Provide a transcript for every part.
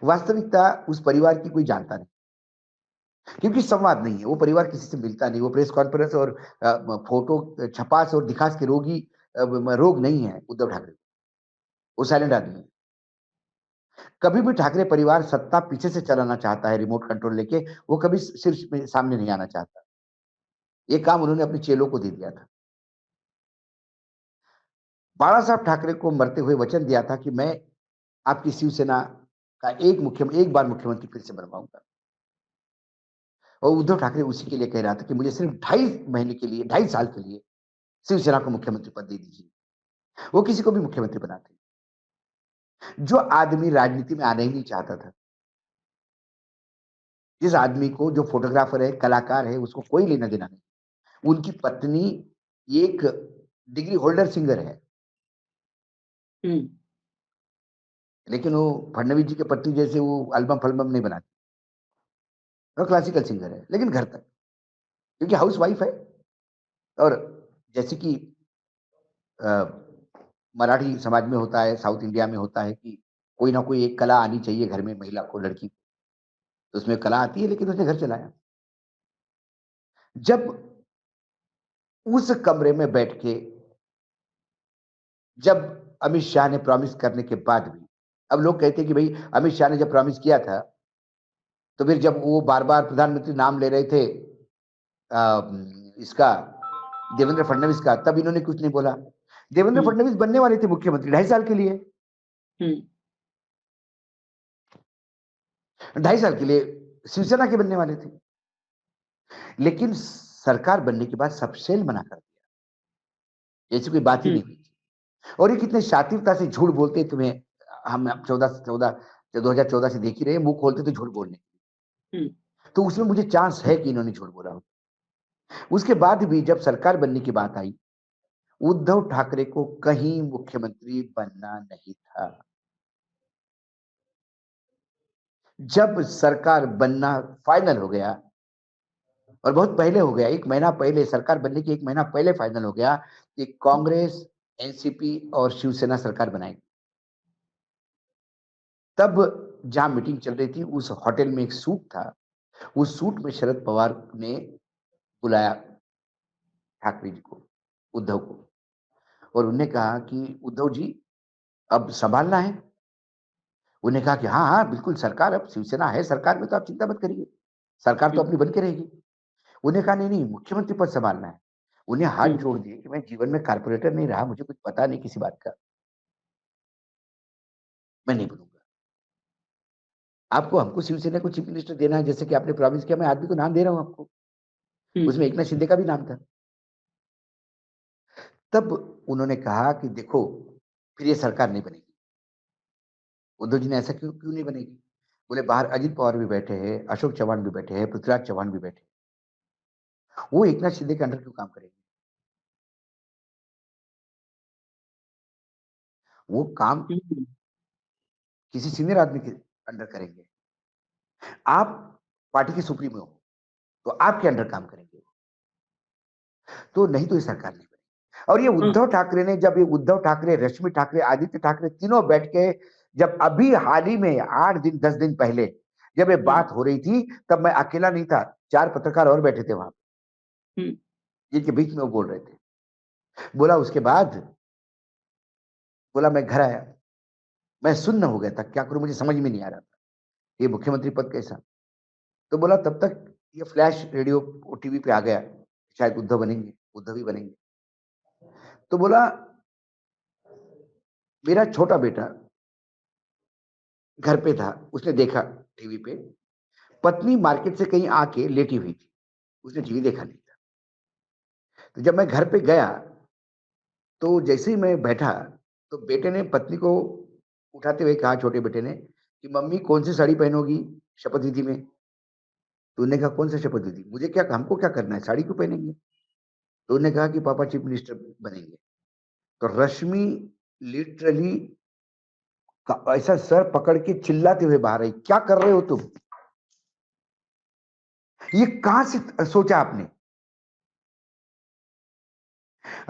वास्तविकता उस परिवार की कोई जानता नहीं, क्योंकि संवाद नहीं है, वो परिवार किसी से मिलता नहीं, वो प्रेस कॉन्फ्रेंस और फोटो छपास और दिखास के रोगी रोग नहीं है उद्धव ठाकरे, वो साइलेंट आदमी है। कभी भी ठाकरे परिवार सत्ता पीछे से चलाना चाहता है, रिमोट कंट्रोल लेके, वो कभी सिर्फ सामने नहीं आना चाहता। ये काम उन्होंने अपने चेलों को दे दिया था। बाला साहब ठाकरे को मरते हुए वचन दिया था कि मैं आपकी शिवसेना का एक बार मुख्यमंत्री फिर से बनवाऊंगा। और उद्धव ठाकरे उसी के लिए कह रहा था कि मुझे सिर्फ 2.5 महीने के लिए, 2.5 साल के लिए शिवसेना को मुख्यमंत्री पद दे दीजिए। वो किसी को भी मुख्यमंत्री बनाते। जो आदमी राजनीति में आना ही नहीं चाहता था, जिस आदमी को, जो फोटोग्राफर है, कलाकार है, उसको कोई लेना देना नहीं, उनकी पत्नी एक डिग्री होल्डर सिंगर है, हम्म। लेकिन वो फडणवीस जी के पत्नी जैसे वो एल्बम फल्बम नहीं बनाती। वो क्लासिकल सिंगर है, लेकिन घर तक, क्योंकि हाउस वाइफ है। और जैसे कि मराठी समाज में होता है, साउथ इंडिया में होता है कि कोई ना कोई एक कला आनी चाहिए घर में, महिला को, लड़की को। तो उसमें कला आती है, लेकिन उसने घर चलाया। जब उस कमरे में बैठ के, जब अमित शाह ने प्रॉमिस करने के बाद भी, अब लोग कहते हैं कि भाई अमित शाह ने जब प्रॉमिस किया था, तो फिर जब वो बार बार प्रधानमंत्री नाम ले रहे थे इसका, देवेंद्र फडणवीस का, तब इन्होंने कुछ नहीं बोला। देवेंद्र फडणवीस बनने वाले थे मुख्यमंत्री 2.5 साल के लिए, 2.5 साल के लिए शिवसेना के बनने वाले थे। लेकिन सरकार बनने के बाद सब सेल मना कर दिया, ऐसी कोई बात ही नहीं हुई थी। और ये कितने शातिरता से झूठ बोलते हैं, तुम्हें हम 2014 से देख ही रहे हैं, मुंह खोलते तो झूठ बोलने। तो उसमें मुझे चांस है कि इन्होंने झूठ बोला हो। उसके बाद भी जब सरकार बनने की बात आई, उद्धव ठाकरे को कहीं मुख्यमंत्री बनना नहीं था। जब सरकार बनना फाइनल हो गया, और बहुत पहले हो गया, 1 महीना पहले, सरकार बनने के 1 महीना पहले फाइनल हो गया कि कांग्रेस, एनसीपी और शिवसेना सरकार बनाएगी। तब जहां मीटिंग चल रही थी, उस होटल में एक सूट था, उस सूट में शरद पवार ने बुलाया ठाकरे जी को, उद्धव को, और उन्होंने कहा कि उद्धव जी अब संभालना है। उन्होंने कहा कि हाँ हाँ बिल्कुल, सरकार, अब शिवसेना है सरकार में, तो आप चिंता मत करिए, सरकार तो अपनी बन के रहेगी। उन्हें कहा नहीं नहीं, मुख्यमंत्री पद संभालना है। उन्हें हाथ जोड़ दिए कि मैं जीवन में कारपोरेटर नहीं रहा, मुझे कुछ पता नहीं किसी बात का, मैं नहीं बनूंगा। आपको, हमको शिवसेना को चीफ मिनिस्टर देना है, जैसे कि आपने प्रॉमिस किया, मैं आदमी को नाम दे रहा हूं आपको। उसमें एकनाथ शिंदे का भी नाम था। तब उन्होंने कहा कि देखो, फिर ये सरकार नहीं बनेगी। उद्धव जी ने ऐसा क्यों क्यों नहीं बनेगी? बोले बाहर अजित पवार भी बैठे हैं, अशोक चौहान भी बैठे हैं, पृथ्वीराज चौहान भी बैठे हैं, वो एकनाथ शिंदे के अंडर क्यों काम करेंगे? वो काम किसी सीनियर आदमी के अंडर करेंगे। आप पार्टी के सुप्रीमो हो, तो आपके अंडर काम करेंगे, तो नहीं तो ये सरकार नहीं बनेगी। और ये उद्धव ठाकरे ने, जब ये उद्धव ठाकरे, रश्मि ठाकरे, आदित्य ठाकरे तीनों बैठ के, जब अभी हाल ही में 8 दिन 10 दिन पहले जब ये बात हो रही थी, तब मैं अकेला नहीं था, 4 पत्रकार और बैठे थे वहां, जिनके बीच में वो बोल रहे थे। बोला उसके बाद, बोला मैं घर आया, मैं सुन्न हो गया था, क्या करूं मुझे समझ में नहीं आ रहा था, ये मुख्यमंत्री पद कैसा। तो बोला तब तक ये फ्लैश रेडियो टीवी पे आ गया, शायद उद्धव बनेंगे, उद्धव ही बनेंगे। तो बोला मेरा छोटा बेटा घर पे था, उसने देखा टीवी पे, पत्नी मार्केट से कहीं आके लेटी हुई थी, उसने टीवी देखा नहीं था। तो जब मैं घर पे गया, तो जैसे ही मैं बैठा, तो बेटे ने पत्नी को उठाते हुए कहा, छोटे बेटे ने, कि मम्मी कौन सी साड़ी पहनोगी शपथ विधि में? तो उन्होंने कहा कौन सा शपथ विधि, मुझे क्या, हमको क्या करना है, साड़ी क्यों पहनेंगे? तो उन्होंने कहा कि पापा चीफ मिनिस्टर बनेंगे। तो रश्मि लिटरली ऐसा सर पकड़ के चिल्लाते हुए बाहर आई, क्या कर रहे हो तुम, ये कहां से सोचा आपने?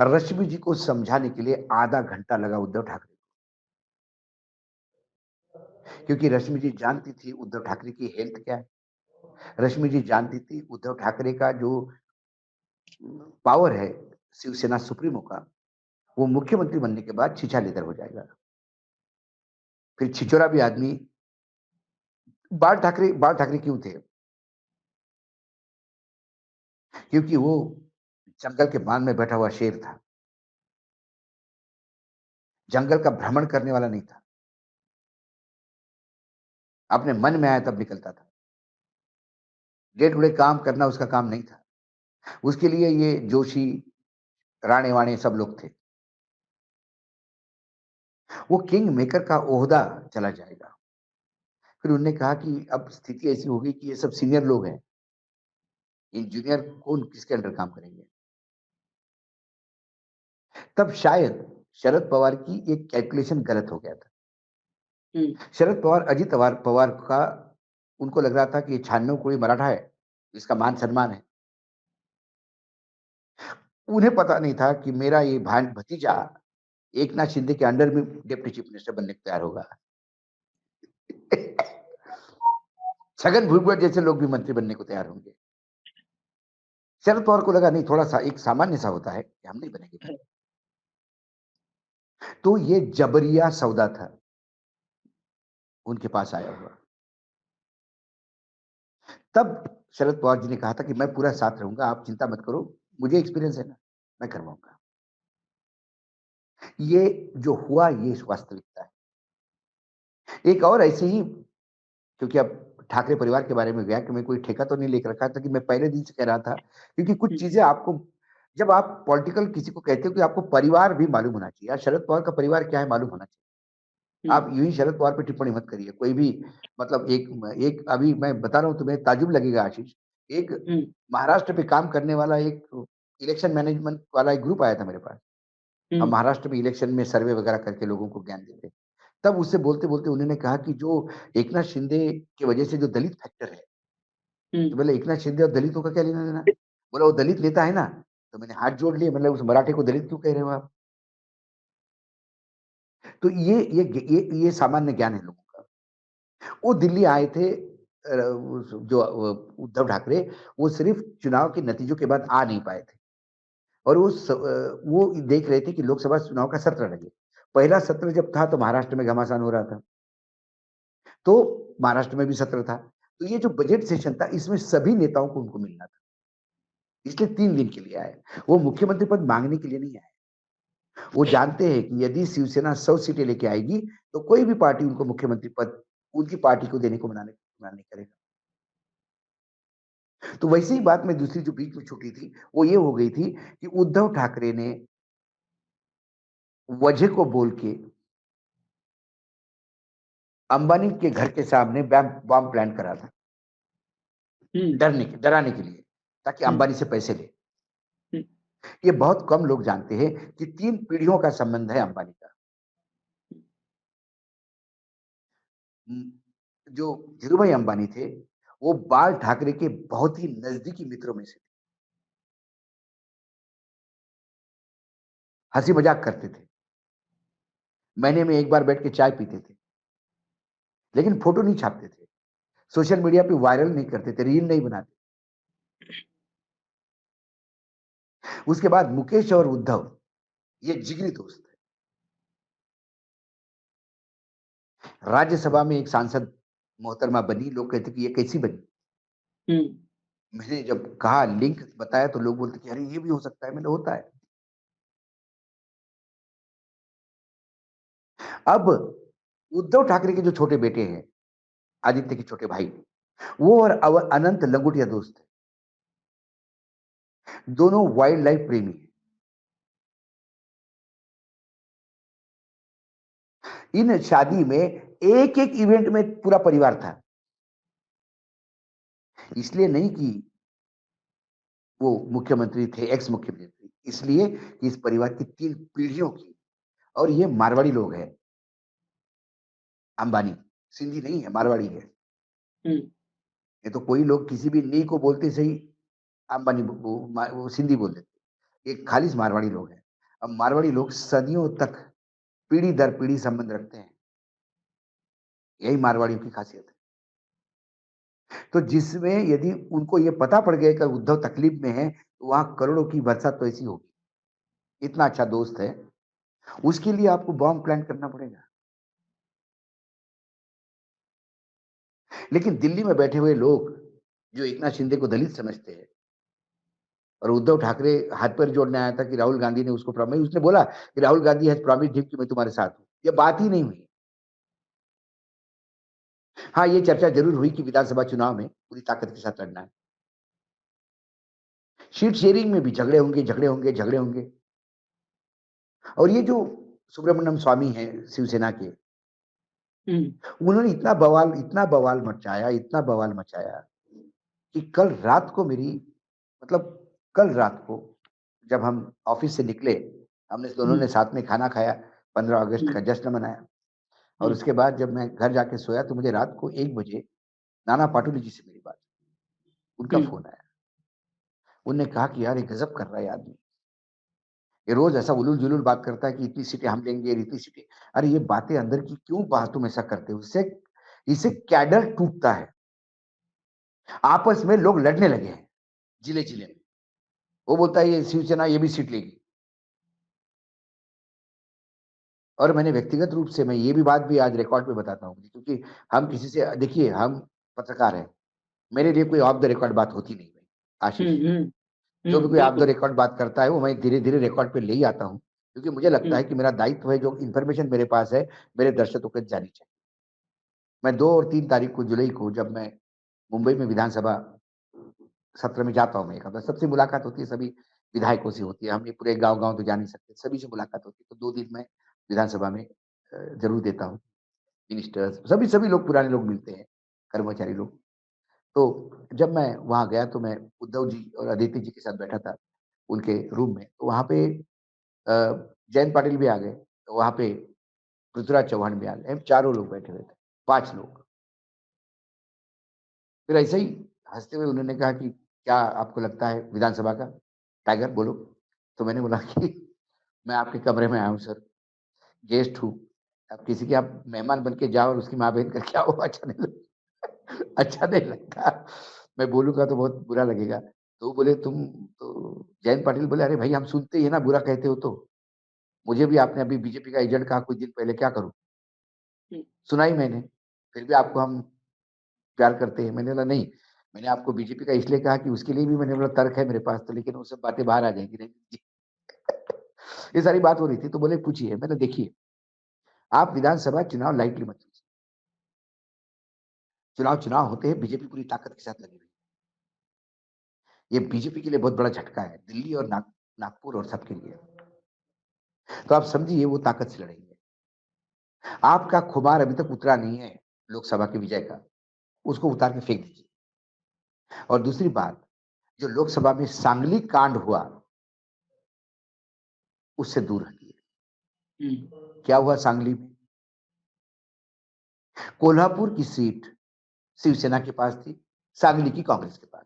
रश्मि जी को समझाने के लिए आधा घंटा लगा उद्धव ठाकरे। क्योंकि रश्मि जी जानती थी उद्धव ठाकरे की हेल्थ क्या है। रश्मि जी जानती थी उद्धव ठाकरे का जो पावर है शिवसेना सुप्रीमो का, वो मुख्यमंत्री बनने के बाद छीछा लेदर हो जाएगा। फिर छिछोरा भी आदमी। बाल ठाकरे क्यों थे? क्योंकि वो जंगल के बांध में बैठा हुआ शेर था। जंगल का भ्रमण करने वाला नहीं था। अपने मन में आया तब निकलता था। डे टू डे काम करना उसका काम नहीं था। उसके लिए ये जोशी, राणे-वाणे सब लोग थे। वो किंग मेकर का ओहदा चला जाएगा। फिर उन्होंने कहा कि अब स्थिति ऐसी हो गई कि ये सब सीनियर लोग हैं। इंजीनियर कौन किसके अंडर काम करेंगे? तब शायद शरद पवार की एक कैलकुलेशन गलत हो गया था। हुँ, शरद पवार, अजित पवार का उनको लग रहा था कि ये 96 कोई मराठा है, इसका मान-सम्मान है। उन्हें पता नहीं था कि मेरा ये भतीजा एकनाथ शिंदे के अंडर में डिप्टी चीफ मिनिस्टर बनने को तैयार होगा। छगन भुजबल जैसे लोग भी मंत्री बनने को तैयार होंगे। शरद पवार को लगा नहीं, थोड़ा-सा एक सामान्य सा होता है कि हम नहीं बनेंगे है। मंत्री। तो ये जबरिया सौदा था उनके पास आया हुआ। तब शरद पवार जी ने कहा था कि मैं पूरा साथ रहूँगा, आप चिंता मत करो, मुझे एक्सपीरियंस है ना, मैं करवाऊँगा। ये जो हुआ ये वास्तविकता है। एक और ऐसे ही, क्योंकि अब ठाकरे परिवार के बारे में गया कि मैं कोई ठेका तो नहीं लेके रखा था कि मैं पहले दिन से कह रहा था, क्योंकि कुछ हुँ, चीज़ें आपको जब आप पॉलिटिकल किसी को कहते हो कि आपको परिवार भी मालूम होना चाहिए। यार शरद पवार का परिवार क्या है मालूम होना चाहिए। हुँ, आप यूँ ही शरद पवार पे टिप्पणी मत करिए। कोई भी मतलब एक अभी मैं बता रहा हूँ तुम्हें ताज्जुब लगेगा आशीष, एक हुँ, महाराष्ट्र पे काम करने वाला एक इलेक्शन मैनेजमेंट वाला एक ग्रुप आया था मेरे पास। हुँ, हम महाराष्ट्र में इलेक्शन में सर्वे वगैरह करके लोगों को ज्ञान देते हैं। तब उससे बोलते-बोलते उन्होंने कहा कि जो एकनाथ शिंदे की वजह से जो दलित फैक्टर है, हुँ, तो बोले एकनाथ शिंदे और दलितों का क्या लेना-देना? बोला वो दलित नेता है ना, तो मैंने हाथ जोड़ लिए, मतलब उस मराठे को दलित क्यों कह रहे हो आप? तो ये सामान्य ज्ञान है लोगों का। वो दिल्ली आए थे उस जो उद्धव ठाकरे, वो सिर्फ़ चुनाव के नतीजों के बाद आ नहीं पाए थे और वो देख रहे थे कि लोकसभा चुनाव का सत्र लगे। पहला सत्र जब था तो महाराष्ट्र में घमासान हो रहा था, तो महाराष्ट्र में भी सत्र था। तो ये जो बजट सेशन था इसमें सभी नेताओं को उनको मिलना था, इसलिए 3 दिन के लिए आए। वो मुख्यमंत्री पद माँगने के लिए नहीं आए। वो जानते हैं कि यदि शिवसेना 100 सीटें लेके आएगी, तो कोई भी पार्टी उनको मुख्यमंत्री पद उनकी पार्टी को देने को मना नहीं करेगा। तो वैसे ही बात में दूसरी जो बीच में छूटी थी, वो ये हो गई थी कि उद्धव ठाकरे ने वजह को बोल के अंबानी के घर के सामने बॉम्ब प्लांट करा था, हुँ, डराने के लिए, ताकि हुँ, अंबानी से पैसे ले। हुँ, ये बहुत कम लोग जानते हैं कि 3 पीढ़ियों का संबंध है अंबानी का। जो धीरूभाई अंबानी थे, वो बाल ठाकरे के बहुत ही नज़दीकी मित्रों में से थे। हँसी-मज़ाक करते थे। महीने में 1 बार बैठ के चाय पीते थे, लेकिन फ़ोटो नहीं छापते थे। सोशल मीडिया पे वायरल नहीं करते थे, रील नहीं बनाते। उसके बाद मुकेश और उद्धव, ये जिगरी दोस्त थे। राज्यसभा में एक सांसद मोहतरमा बनी, लोग कहते कि ये कैसी बनी? हुँ, मैंने जब कहा लिंक बताया तो लोग बोलते कि अरे ये भी हो सकता है, मैंने होता है। अब उद्धव ठाकरे के जो छोटे बेटे हैं, आदित्य के छोटे भाई, वो और अनंत लंगोटिया दोस्त हैं। दोनों वाइल्ड लाइफ प्रेमी हैं। इन शादी में एक-एक इवेंट में पूरा परिवार था। इसलिए नहीं कि वो मुख्यमंत्री थे, एक्स मुख्यमंत्री, इसलिए कि इस परिवार की 3 पीढ़ियों की, और ये मारवाड़ी लोग हैं, अंबानी, सिंधी नहीं है, मारवाड़ी है। हुँ, ये तो कोई लोग किसी भी नी को बोलते सही अंबानी वो सिंधी बोल देते। ये खालिस मारवाड़ी लोग हैं। अब मारवाड़ी लोग सदियों तक पीढ़ी दर पीढ़ी संबंध रखते हैं। यही मारवाड़ियों की खासियत है। तो जिसमें यदि उनको ये पता पड़ गया कि उद्धव तकलीफ में है, तो वहां करोड़ों की बरसात तो ऐसी होगी। इतना अच्छा दोस्त है, उसके लिए आपको बॉम्ब प्लांट करना पड़ेगा। लेकिन दिल्ली में बैठे हुए लोग जो एकनाथ शिंदे को दलित समझते हैं, और उद्धव ठाकरे हाथ पैर जोड़ने आया था कि राहुल गांधी ने उसको प्रॉमिस, उसने बोला कि Rahul Gandhi has promised him कि मैं तुम्हारे साथ हूं। ये बात ही नहीं हुई। हाँ, ये चर्चा जरूर हुई कि विधानसभा चुनाव में पूरी ताकत के साथ लड़ना है। सीट शेयरिंग में भी झगड़े होंगे, झगड़े होंगे, झगड़े होंगे। और ये जो सुब्रमण्यम स्वामी हैं शिवसेना के, हम्म, उन्होंने इतना बवाल मचाया, इतना बवाल मचाया कि कल रात को मेरी, मतलब कल रात को जब हम ऑफिस से निकले, हमने दोनों ने हम्म, साथ में खाना खाया, 15 अगस्त का हम्म, जश्न मनाया। और हम्म, उसके बाद जब मैं घर जाके सोया तो मुझे रात को 1 बजे नाना पाटोली जी से मेरी बात, उनका हम्म, फोन आया। उनने कहा कि यार ये गजब कर रहा है आदमी, ये रोज ऐसा उलूल जुलूल बात करता है कि इतनी सीटें हम लेंगे, इतनी सीटें। अरे ये बातें अंदर की क्यों बात तुम ऐसा करते हो? इससे इससे कैडर टूटता है। आपस में लोग लड़ने लगे हैं जिले जिले में। वो बोलता है ये शिवसेना ये भी सीट लेगी। और मैंने व्यक्तिगत रूप से, मैं ये भी बात भी आज रिकॉर्ड पे बताता हूँ, क्योंकि हम किसी से, देखिए हम पत्रकार हैं, मेरे लिए कोई ऑफ द रिकॉर्ड बात होती नहीं भाई आशीष। हम्म, हम्म, जो भी कोई ऑफ द बिल्कुल। रिकॉर्ड बात करता है वो मैं धीरे धीरे रिकॉर्ड पे ले ही आता हूँ, क्योंकि मुझे लगता है हम्म, कि मेरा दायित्व है, जो इन्फॉर्मेशन मेरे पास है मेरे दर्शकों तक जानी चाहिए। मैं 2 और 3 तारीख को, जुलाई को, जब मैं मुंबई में विधानसभा सत्र में जाता हूँ, मैं एक हफ्ता, सबसे मुलाकात होती है, सभी विधायकों से होती है। हम ये पूरे गांव गांव तो जा नहीं सकते, सभी से मुलाकात होती है। तो 2 दिन मैं विधानसभा में जरूर देता हूँ। मिनिस्टर्स, सभी सभी लोग, पुराने लोग मिलते हैं, कर्मचारी लोग। तो जब मैं वहां गया तो मैं उद्धव जी और अदिति जी के साथ बैठा था उनके रूम में। तो वहां पे जयंत पाटिल भी आ गए, तो वहां पे पृथ्वीराज चौहान भी आ गए, हम चारों लोग बैठे हुए थे, 5 लोग। फिर ऐसे ही हंसते हुए उन्होंने कहा कि क्या आपको लगता है विधानसभा का, टाइगर बोलो। तो मैंने बोला कि मैं आपके कमरे में आया हूँ सर, गेस्ट हूँ। अब किसी के आप मेहमान बन के जाओ और उसकी माँ बहन का क्या हो, अच्छा नहीं लगता। अच्छा नहीं लगता, मैं बोलूंगा तो बहुत बुरा लगेगा। तो वो बोले तुम, तो जयंत पाटिल बोले अरे भाई हम सुनते ही है ना, बुरा कहते हो तो। मुझे भी आपने अभी बीजेपी का एजेंट कहा कुछ दिन पहले, क्या करूं? हम्म, सुना ही मैंने, फिर भी आपको हम प्यार करते हैं। मैंने बोला नहीं, मैंने आपको बीजेपी का इसलिए कहा कि उसके लिए भी मैंने बोला तर्क है मेरे पास तो, लेकिन वो सब बातें बाहर आ जाएंगी नहीं जी। ये सारी बात हो रही थी। तो बोले पूछिए। मैंने, देखिए आप विधानसभा चुनाव लाइटली मत लीजिए। चुनाव चुनाव होते हैं, बीजेपी पूरी ताकत के साथ लगी हुई है। ये बीजेपी के लिए बहुत बड़ा झटका है, दिल्ली और नागपुर और सबके लिए। तो आप समझिए वो ताकत से लड़ेंगे। आपका खुमार अभी तक उतरा नहीं है लोकसभा के विजय का, उसको उतार के फेंक दीजिए। और दूसरी बात, जो लोकसभा में सांगली कांड हुआ उससे दूर हटिए। हम्म, क्या हुआ सांगली में? कोल्हापुर की सीट शिवसेना के पास थी, सांगली की कांग्रेस के पास।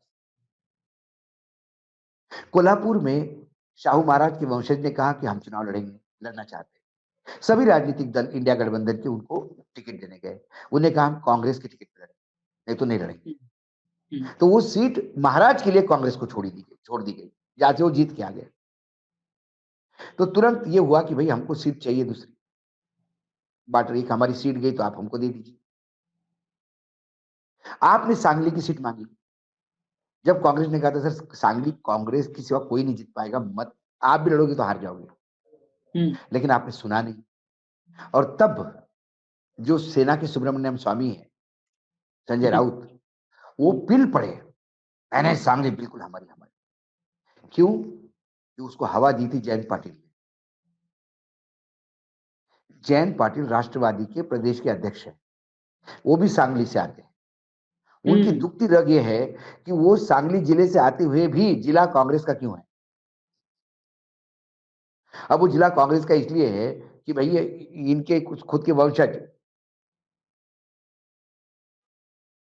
कोल्हापुर में शाहू महाराज के वंशज ने कहा कि हम चुनाव लड़ेंगे, लड़ना चाहते हैं। सभी राजनीतिक दल इंडिया गठबंधन के उनको टिकट देने गए। उन्हें कहा हम कांग्रेस के टिकट पर लड़ेंगे, नहीं तो नहीं लड़ेंगे। हम्म, हम्म, तो वो सीट महाराज के लिए कांग्रेस को छोड़ दी गई, जहां से वो जीत के आ गए। तो तुरंत ये हुआ कि भाई हमको सीट चाहिए दूसरी, बात रही कि हमारी सीट गई तो आप हमको दे दीजिए। आपने सांगली की सीट मांगी, जब कांग्रेस ने कहा था सर सांगली कांग्रेस की सिवा कोई नहीं जीत पाएगा, मत, आप भी लड़ोगे तो हार जाओगे। हम्म, लेकिन आपने सुना नहीं। और तब जो सेना के सुब्रमण्यम स्वामी है, संजय हम्म, राउत, वो पिल पड़े, मैंने सांगली बिल्कुल हमारी हमारी। क्यों? कि उसको हवा दी थी जयंत पाटिल ने। जयंत पाटिल राष्ट्रवादी के प्रदेश के अध्यक्ष है, वो भी सांगली से आते हैं। उनकी हम्म, दुखती रग ये है कि वो सांगली जिले से आते हुए भी जिला कांग्रेस का क्यों है। अब वो जिला कांग्रेस का इसलिए है कि भैया इनके कुछ खुद के वंशज,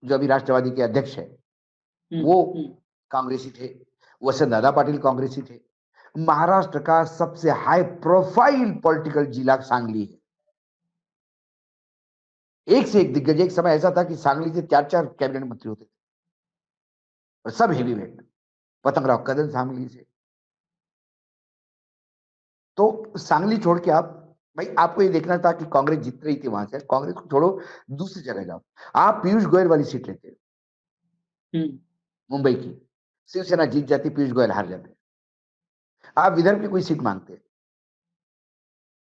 जो अभी राष्ट्रवादी के अध्यक्ष है, हम्म, वो हम्म, कांग्रेसी थे, वसंत दादा पाटिल कांग्रेसी थे। महाराष्ट्र का सबसे हाई प्रोफाइल पॉलिटिकल जिला सांगली है। एक से एक दिग्गज। एक समय ऐसा था कि सांगली से 4-4 कैबिनेट मंत्री होते थे और सब हेवीवेट। पतंगराव कदम सांगली से। तो सांगली छोड़ के आप, भाई आपको ये देखना था कि कांग्रेस जीत रही थी वहां से, कांग्रेस को छोड़ो, दूसरी जगह जाओ। आप पीयूष गोयल वाली सीट लेते मुंबई की, शिवसेना जीत जाती, पीयूष गोयल हार जाते। आप विदर्भ की कोई सीट मांगते,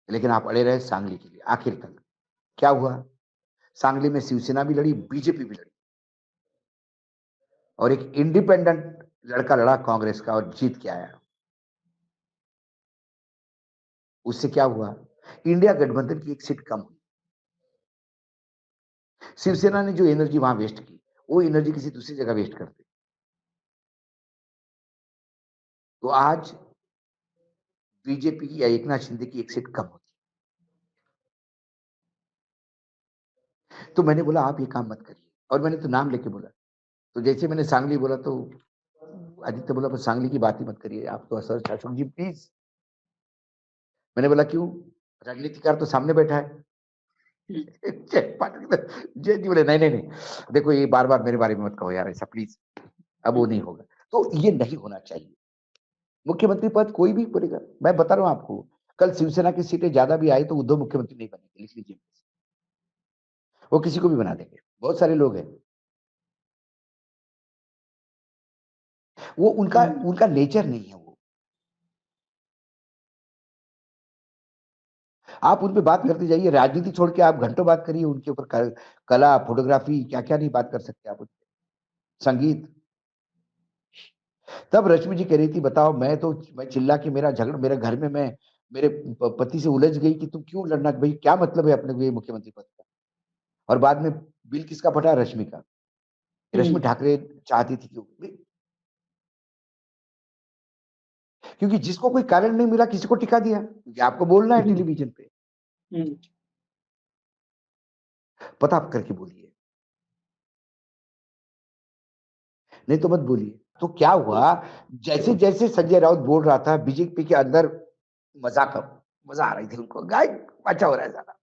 लेकिन आप अड़े रहे सांगली के लिए आखिर तक। क्या हुआ? सांगली में शिवसेना भी लड़ी, बीजेपी भी लड़ी, और एक इंडिपेंडेंट लड़का लड़ा कांग्रेस का और जीत के आया। उससे क्या हुआ? इंडिया गठबंधन की एक सीट कम हुई। शिवसेना ने जो एनर्जी वहां वेस्ट की, वो एनर्जी किसी दूसरी जगह वेस्ट कर दी। तो आज बीजेपी की या एकनाथ शिंदे की एक सीट कम होती। तो मैंने बोला आप ये काम मत करिए, और मैंने तो नाम लेके बोला। तो जैसे मैंने सांगली बोला तो आदित्य बोला बस सांगली की बात ही मत करिए आप तो, सर शासक जी प्लीज। मैंने बोला क्यों? राजनीतिकार तो सामने बैठा है। जय पाटिल जय जी बोले नहीं नहीं नहीं, देखो ये बार बार मेरे बारे में मत कहो यार ऐसा प्लीज, अब वो नहीं होगा। तो ये नहीं होना चाहिए। मुख्यमंत्री पद कोई भी बोलेगा, मैं बता रहा हूं आपको, कल शिवसेना की सीटें ज्यादा भी आई तो उद्धव मुख्यमंत्री नहीं बनेंगे, लिख लीजिए। वो किसी को भी बना देंगे, बहुत सारे लोग हैं। वो उनका उनका नेचर नहीं है वो। आप उन पे बात करते जाइए, राजनीति छोड़ के आप घंटों बात करिए उनके ऊपर, कला, फोटोग्राफी, क्या क्या नहीं बात कर सकते आप उनपे, संगीत। तब रश्मि जी कह रही थी बताओ, मैं चिल्ला के, मेरा झगड़ा मेरे घर में, मैं मेरे पति से उलझ गई कि तुम क्यों लड़ना, भाई क्या मतलब है अपने को ये मुख्यमंत्री पद का। और बाद में बिल किसका फटा? रश्मि का। रश्मि ठाकरे चाहती थी कि, क्योंकि जिसको कोई कारण नहीं मिला किसी को टिका दिया, क्योंकि आपको बोलना है टेलीविजन पे। पता आप करके बोलिए, नहीं तो मत बोलिए। तो क्या हुआ? जैसे जैसे संजय राउत बोल रहा था, बीजेपी के अंदर मजाक, मजा आ रही थी उनको, गाय अच्छा हो रहा है सारा,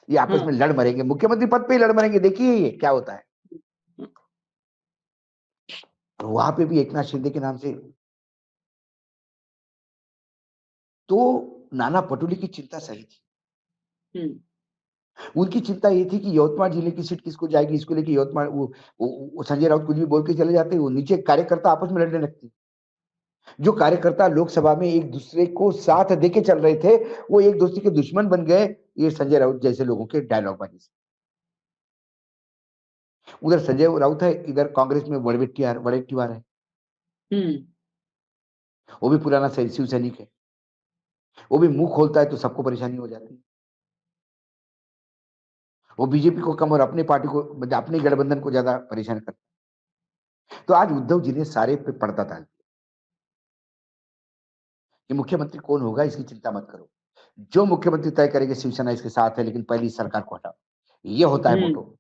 ये आपस में लड़ मरेंगे, मुख्यमंत्री पद पे ही लड़ मरेंगे, देखिए ये क्या होता है। तो वहां पे भी एकनाथ शिंदे के नाम से, तो नाना पटोले की चिंता सही थी। उनकी चिंता ये थी कि यवतमाळ जिले की सीट किसको जाएगी, इसको लेके यवतमाळ वो संजय राउत कुछ भी बोल के चले जाते, वो नीचे कार्यकर्ता आपस में लड़ने लगते। जो कार्यकर्ता लोकसभा में एक दूसरे को साथ देके चल रहे थे, वो एक दूसरे के दुश्मन बन गए, ये संजय राउत जैसे लोगों के डायलॉग बाजी से। उधर संजय राउत है, इधर कांग्रेस में वड़ेट्टीवार है, वो भी पुराना शिव सैनिक है। वो भी मुंह खोलता है तो सबको परेशानी हो जाती है। वो बीजेपी को कम और अपनी पार्टी को, मतलब अपने गठबंधन को ज्यादा परेशान करता है। तो आज उद्धव जी ने सारे पे पर्दा डाल दिया कि मुख्यमंत्री कौन होगा इसकी चिंता मत करो, जो मुख्यमंत्री तय करेंगे शिवसेना इसके साथ है, लेकिन पहली सरकार को हटाओ। ये होता है मोटो।